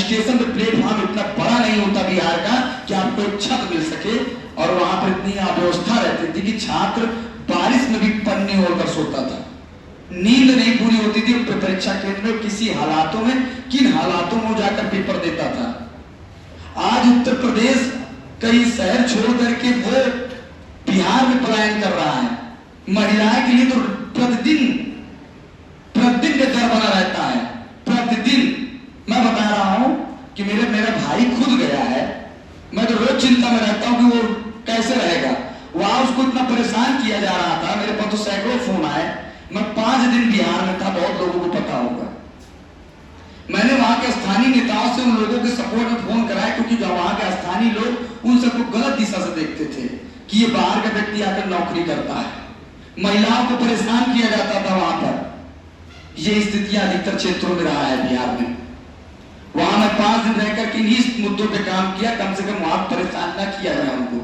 Station पे platform इतना बड़ा नहीं होता बिहार का कि आपको एक छत मिल सके, और वहां पर इतनी अव्यवस्था रहती थी कि छात्र बारिश में भी पन्नी ओढ़कर सोता था, नींद नहीं पूरी होती थी परीक्षा केंद्र में, किसी हालातों में, किन हालातों में जाकर पेपर देता था। आज उत्तर प्रदेश कई शहर छोड़ करके वो बिहार में पलायन कर रहा है। महिलाएं के लिए तो प्रतिदिन का डर बना रहता है, प्रतिदिन। मैं बता रहा हूं कि मेरा भाई खुद गया है, मैं तो रोज चिंता में रहता हूं कि वो कैसे रहेगा। वहां उसको इतना परेशान किया जा रहा था, मेरे पास तो सैकड़ों फोन आए। मैं 5 दिन बिहार में था, बहुत लोगों को पता होगा। मैंने वहां के स्थानीय नेताओं से उन लोगों के सपोर्ट में फोन कराया, क्योंकि जो वहां के स्थानीय लोग उन सबको गलत दिशा से देखते थे कि ये बाहर का व्यक्ति आकर नौकरी करता है। महिलाओं को परेशान किया जाता था वहां पर। ये स्थितियां अधिकतर क्षेत्रों में रहा है बिहार में। वहां मैं 5 दिन रहकर के इस मुद्दों पे काम किया, कम से कम वहां परेशान ना किया जाए उनको।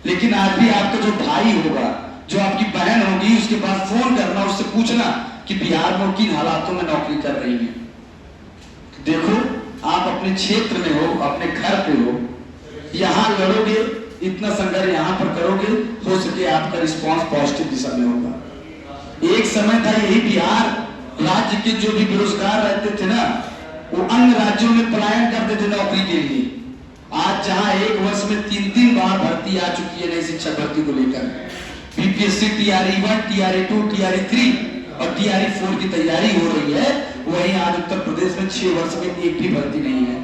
लेकिन आज भी आपका जो भाई होगा, जो आपकी बहन होगी, उसके पास फोन करना, उससे पूछना कि बिहार में किन हालातों में नौकरी कर रही है। देखो, आप अपने क्षेत्र में हो, अपने घर पे हो, यहां लड़ोगे, इतना संघर्ष यहां पर करोगे, हो सके आपका रिस्पांस पॉजिटिव दिशा में होगा। एक समय था यही बिहार राज्य के जो भी बेरोजगार रहते थे ना, वो अन्य राज्यों में पलायन करते थे नौकरी के लिए। आज जहां एक वर्ष में 3 बार भर्ती आ चुकी है नई शिक्षक भर्ती को लेकर, बीपीएससी TRE 1, TRE 2, TRE 3 और TRE 4 की तैयारी हो रही है, वहीं आज उत्तर प्रदेश में 6 वर्ष में एक भी भर्ती नहीं है।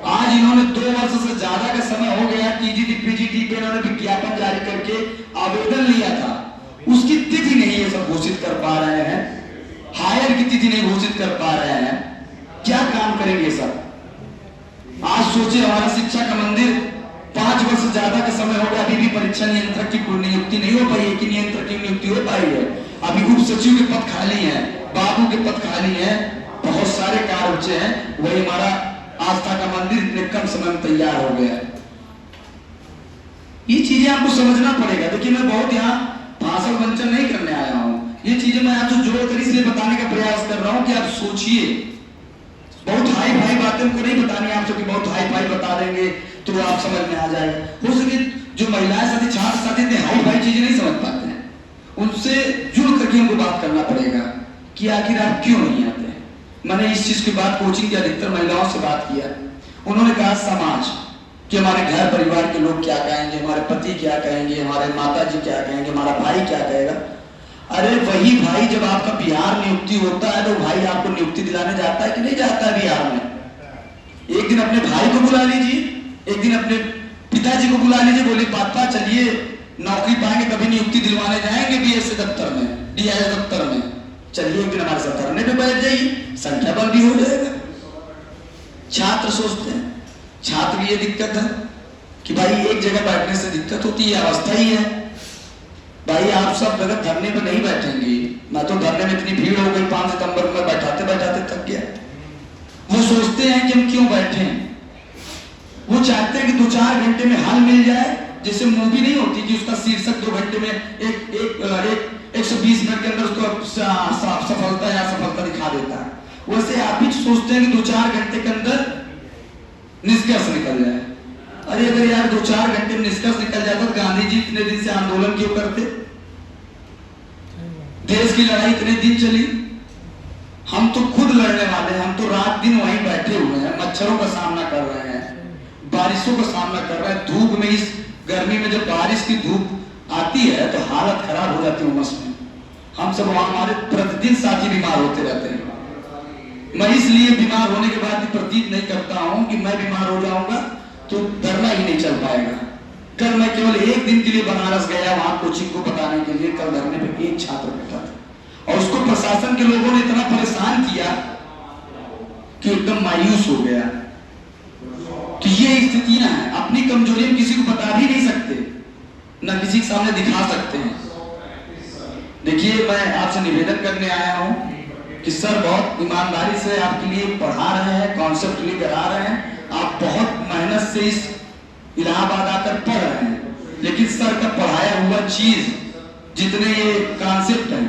आज इन्होंने 2 वर्ष से ज्यादा का समय हो गया, TGT PGT पे इन्होंने विज्ञापन जारी करके आवेदन लिया था, उसकी तिथि नहीं ये सब घोषित कर पा रहे हैं, हायर की तिथि नहीं घोषित कर पा रहे हैं। क्या काम करेंगे सब? आज सोचे हमारा शिक्षा का मंदिर 5 वर्ष से ज्यादा का समय हो गया, अभी भी परीक्षा नियंत्रक की नियुक्ति नहीं हो पाई है, कि नियंत्रक की नियुक्ति हो पाई है। अभी उप सचिव के पद खाली हैं, बाबू के पद खाली हैं, बहुत सारे कार्य बचे हैं। वही हमारा आस्था का मंदिर इतने कम समय में तैयार हो गया है। ये चीजें आपको समझना पड़ेगा। देखिए, मैं बहुत यहाँ भाषण वंचन नहीं करने आया हूँ, ये चीजें मैं आपसे जोड़ कर इसलिए बताने का प्रयास कर रहा हूँ कि आप सोचिए। बहुत हाई फाई बातें हमको नहीं बतानी आपसे कि बहुत हाई फाई बता देंगे तो आप समझ में आ जाएगा। हो सके जो महिलाएं साथी, छात्र साथी इतने हाई फाई चीजें नहीं समझ पाते हैं, उनसे जुड़ करके हमको बात करना पड़ेगा कि आखिर आप क्यों नहीं आते हैं। मैंने इस चीज की बात कोचिंग के अधिकतर महिलाओं से बात किया, उन्होंने कहा समाज कि हमारे घर परिवार के लोग क्या कहेंगे, हमारे पति क्या कहेंगे, हमारे माता जी क्या कहेंगे, हमारा भाई क्या कहेगा। अरे वही भाई जब आपका बिहार नियुक्ति होता है तो भाई आपको नियुक्ति दिलाने जाता है कि नहीं जाता है बिहार में? एक दिन अपने भाई को बुला लीजिए, एक दिन अपने पिताजी को बुला लीजिए, बोले पापा चलिए नौकरी पाएंगे, कभी नियुक्ति दिलवाने जाएंगे BSc दफ्तर में, DIS दफ्तर में, चलिए एक दिन हमारे साथ धरने पे बैठ जाइए, संख्या बल भी हो जाएगा। छात्र सोचते हैं, छात्र की ये दिक्कत है कि भाई एक जगह बैठने से दिक्कत होती है, अवस्था ही है। भाई आप सब जगह धरने पे नहीं बैठेंगे, मैं तो धरने में इतनी भीड़ हो गई 5 सितंबर में बैठाते बैठाते थक गया। वो सोचते हैं कि हम क्यों बैठे, वो चाहते हैं कि 2-4 घंटे में हल मिल जाए। जैसे मूवी नहीं होती कि उसका शीर्षक 2 घंटे में 120 मिनट के अंदर उसको सफलता या असफलता दिखा देता है, वैसे आप भी सोचते हैं कि 2-4 घंटे के अंदर निष्कर्ष निकल जाए। अरे अगर यार 2-4 घंटे में निष्कर्ष निकल जाता तो गांधी जी इतने दिन से आंदोलन क्यों करते? देश की लड़ाई इतने दिन चली, हम तो खुद लड़ने वाले हैं, हम तो रात दिन वहीं बैठे हुए हैं, मच्छरों का सामना कर रहे हैं, बारिशों का सामना कर रहे हैं, धूप में, इस गर्मी में जब बारिश की धूप आती है तो हालत खराब हो जाती है उमस में। हम सब वहां, हमारे प्रतिदिन साथी बीमार होते रहते हैं। मैं इसलिए बीमार होने के बाद भी प्रतीत नहीं करता हूं कि मैं बीमार हो जाऊंगा तो धरना ही नहीं चल पाएगा। कल मैं केवल एक दिन के लिए बनारस गया वहां कोचिंग को बताने के लिए, कल धरने पे एक छात्र बैठा था और उसको प्रशासन के लोगों ने इतना परेशान किया कि एकदम मायूस हो गया। कि ये स्थितियां हैं, अपनी कमजोरी हम किसी को बता भी नहीं सकते, ना किसी के सामने दिखा सकते हैं। देखिए, मैं आपसे निवेदन करने आया हूं कि सर बहुत ईमानदारी से आपके लिए पढ़ा रहे हैं, कॉन्सेप्ट लिए करा रहे हैं, आप बहुत मेहनत से इस इलाहाबाद आकर पढ़ रहे हैं, लेकिन सर का पढ़ाया हुआ चीज जितने ये कॉन्सेप्ट हैं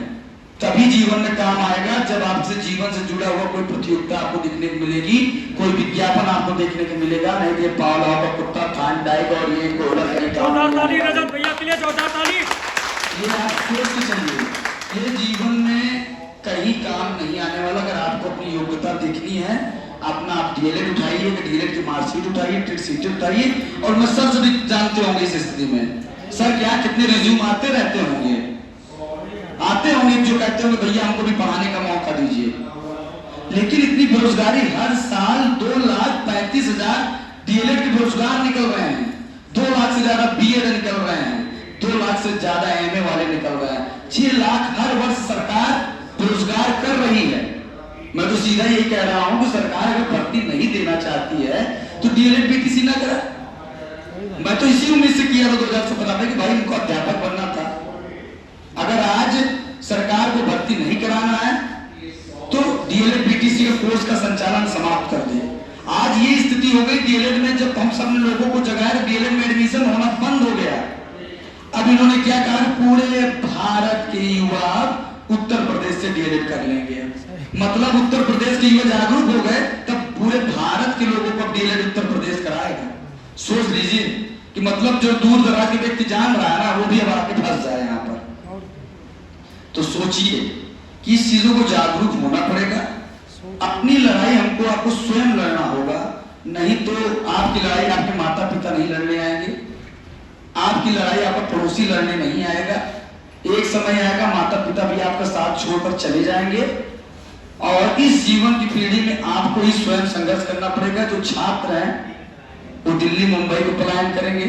तभी जीवन में काम आएगा जब आपसे जीवन से जुड़ा हुआ कोई प्रतियोगिता आपको देखने को मिलेगी, कोई विज्ञापन आपको देखने को मिलेगा। नहीं तो ये पावला का कुत्ता थान डाएगा और ये घोड़ा जोरदार ताली रजत भैया के लिए, जोरदार ताली। ये आप सोच के चलिए, ये जीवन में कहीं काम नहीं आने वाला। अगर आपको अपनी योग्यता देखनी है, अपना आप डीएलएड उठाइए, डीएलएड की मार्कशीट उठाइए, टेट सीट उठाइए। और मैं सर से भी जानते होंगे इस स्थिति में, सर क्या कितने रिज्यूम आते रहते होंगे जो कहते होंगे भैया हमको भी पढ़ाने का मौका दीजिए। लेकिन इतनी बेरोजगारी, हर साल 2,35,000 डीएलएड के बेरोजगार निकल रहे हैं, 2 लाख से ज्यादा बीएड निकल रहे हैं, 2 लाख से ज्यादा एमए वाले निकल रहे हैं, 6 लाख हर वर्ष सरकार बेरोजगार कर रही है। मैं तो सीधा यही कह रहा हूं कि सरकार अगर भर्ती नहीं देना चाहती है तो डीएलएड बीटीसी ना करे। मैं तो इसी उम्मीद से किया था 2017 में कि भाई इनको अध्यापक बनना था। अगर आज सरकार को भर्ती नहीं कराना है तो डीएलएड बीटीसी के कोर्स का संचालन समाप्त कर दे। आज ये स्थिति हो गई डीएलएड में, जब हम सब लोगों को जगाया डीएलएड में एडमिशन होना बंद हो गया। अब इन्होंने क्या कहा, पूरे भारत के युवा उत्तर प्रदेश से डीएलएड कर लेंगे। मतलब उत्तर प्रदेश के युवा जागरूक हो गए, तब पूरे भारत के लोगों को डीएलएड उत्तर प्रदेश कराएगा। सोच लीजिए कि मतलब जो दूर दराज के व्यक्ति जान रहा है ना, वो भी अब आके फंस जाए यहाँ पर। तो सोचिए कि इस चीजों को जागरूक होना पड़ेगा। अपनी लड़ाई आपको स्वयं लड़ना होगा, नहीं तो आपकी लड़ाई आपके माता पिता नहीं लड़ने आएंगे, आपकी लड़ाई आपका पड़ोसी लड़ने नहीं आएगा। एक समय आएगा माता पिता भी आपका साथ छोड़कर चले जाएंगे और इस जीवन की पीढ़ी में आपको ही स्वयं संघर्ष करना पड़ेगा। जो छात्र हैं वो दिल्ली मुंबई को पलायन करेंगे,